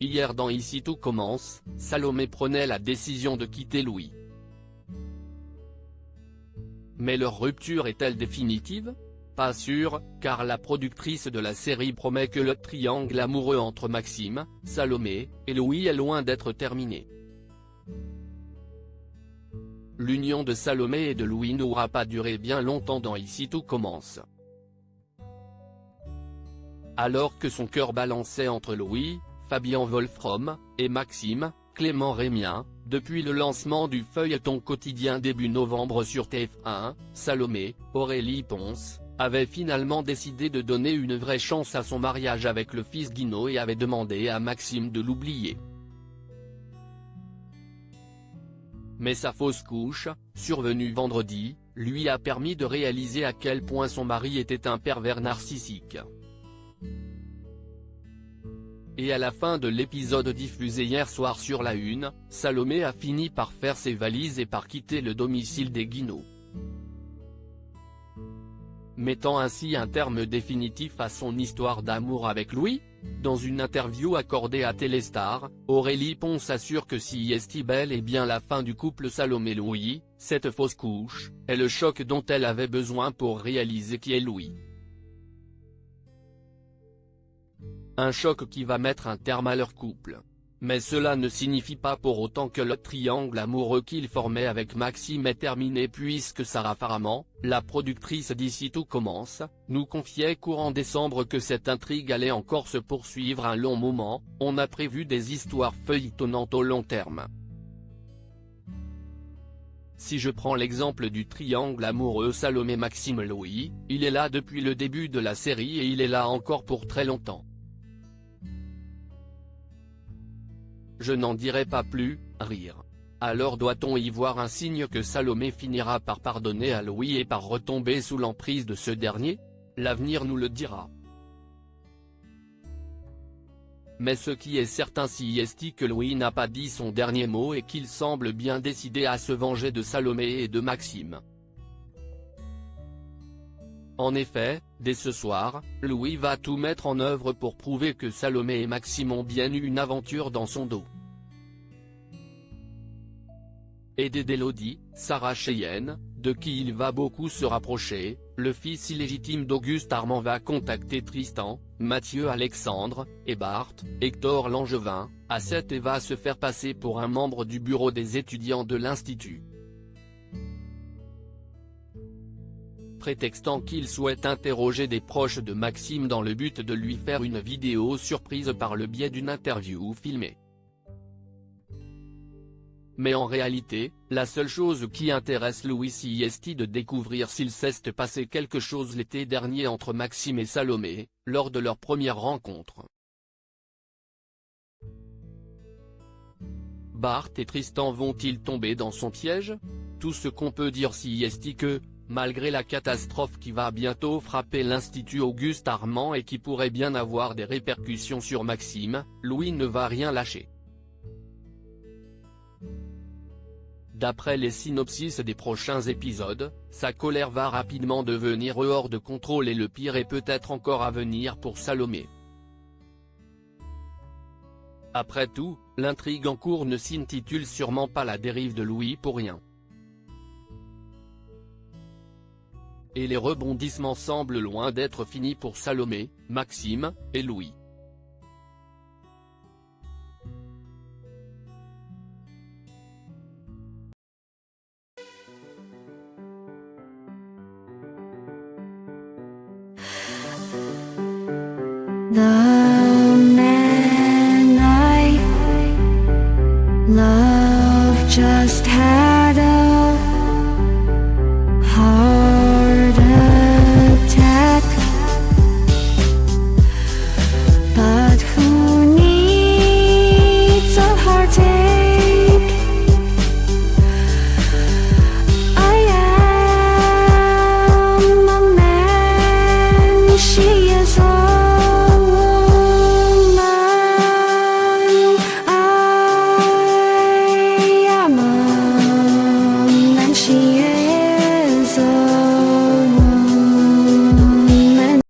Hier dans Ici tout commence, Salomé prenait la décision de quitter Louis. Mais leur rupture est-elle définitive? Pas sûr, car la productrice de la série promet que le triangle amoureux entre Maxime, Salomé et Louis est loin d'être terminé. L'union de Salomé et de Louis n'aura pas duré bien longtemps dans Ici tout commence. Alors que son cœur balançait entre Louis, Fabien Wolfrom, et Maxime, Clément Rémien, depuis le lancement du feuilleton quotidien début novembre sur TF1, Salomé, Aurélie Ponce, avait finalement décidé de donner une vraie chance à son mariage avec le fils Guino et avait demandé à Maxime de l'oublier. Mais sa fausse couche, survenue vendredi, lui a permis de réaliser à quel point son mari était un pervers narcissique. Et à la fin de l'épisode diffusé hier soir sur La Une, Salomé a fini par faire ses valises et par quitter le domicile des Guino, mettant ainsi un terme définitif à son histoire d'amour avec Louis. Dans une interview accordée à Téléstar, Aurélie Ponce assure que si est bel et bien la fin du couple Salomé-Louis, cette fausse couche est le choc dont elle avait besoin pour réaliser qui est Louis. Un choc qui va mettre un terme à leur couple. Mais cela ne signifie pas pour autant que le triangle amoureux qu'il formait avec Maxime est terminé puisque Sarah Faraman, la productrice d'Ici tout commence, nous confiait courant décembre que cette intrigue allait encore se poursuivre un long moment. On a prévu des histoires feuilletonnantes au long terme. Si je prends l'exemple du triangle amoureux Salomé-Maxime-Louis, il est là depuis le début de la série et il est là encore pour très longtemps. Je n'en dirai pas plus, rire. Alors doit-on y voir un signe que Salomé finira par pardonner à Louis et par retomber sous l'emprise de ce dernier? L'avenir nous le dira. Mais ce qui est certain c'est que Louis n'a pas dit son dernier mot et qu'il semble bien décidé à se venger de Salomé et de Maxime. En effet, dès ce soir, Louis va tout mettre en œuvre pour prouver que Salomé et Maxime ont bien eu une aventure dans son dos. Aidé d'Élodie, Sarah Cheyenne, de qui il va beaucoup se rapprocher, le fils illégitime d'Auguste Armand va contacter Tristan, Mathieu Alexandre, et Bart, Hector Langevin, à 7 et va se faire passer pour un membre du bureau des étudiants de l'Institut, prétextant qu'il souhaite interroger des proches de Maxime dans le but de lui faire une vidéo surprise par le biais d'une interview filmée. Mais en réalité, la seule chose qui intéresse Louis c'est de découvrir s'il s'est passé quelque chose l'été dernier entre Maxime et Salomé, lors de leur première rencontre. Bart et Tristan vont-ils tomber dans son piège? Tout ce qu'on peut dire c'est que, malgré la catastrophe qui va bientôt frapper l'Institut Auguste Armand et qui pourrait bien avoir des répercussions sur Maxime, Louis ne va rien lâcher. D'après les synopsis des prochains épisodes, sa colère va rapidement devenir hors de contrôle et le pire est peut-être encore à venir pour Salomé. Après tout, l'intrigue en cours ne s'intitule sûrement pas La dérive de Louis pour rien. Et les rebondissements semblent loin d'être finis pour Salomé, Maxime, et Louis. 나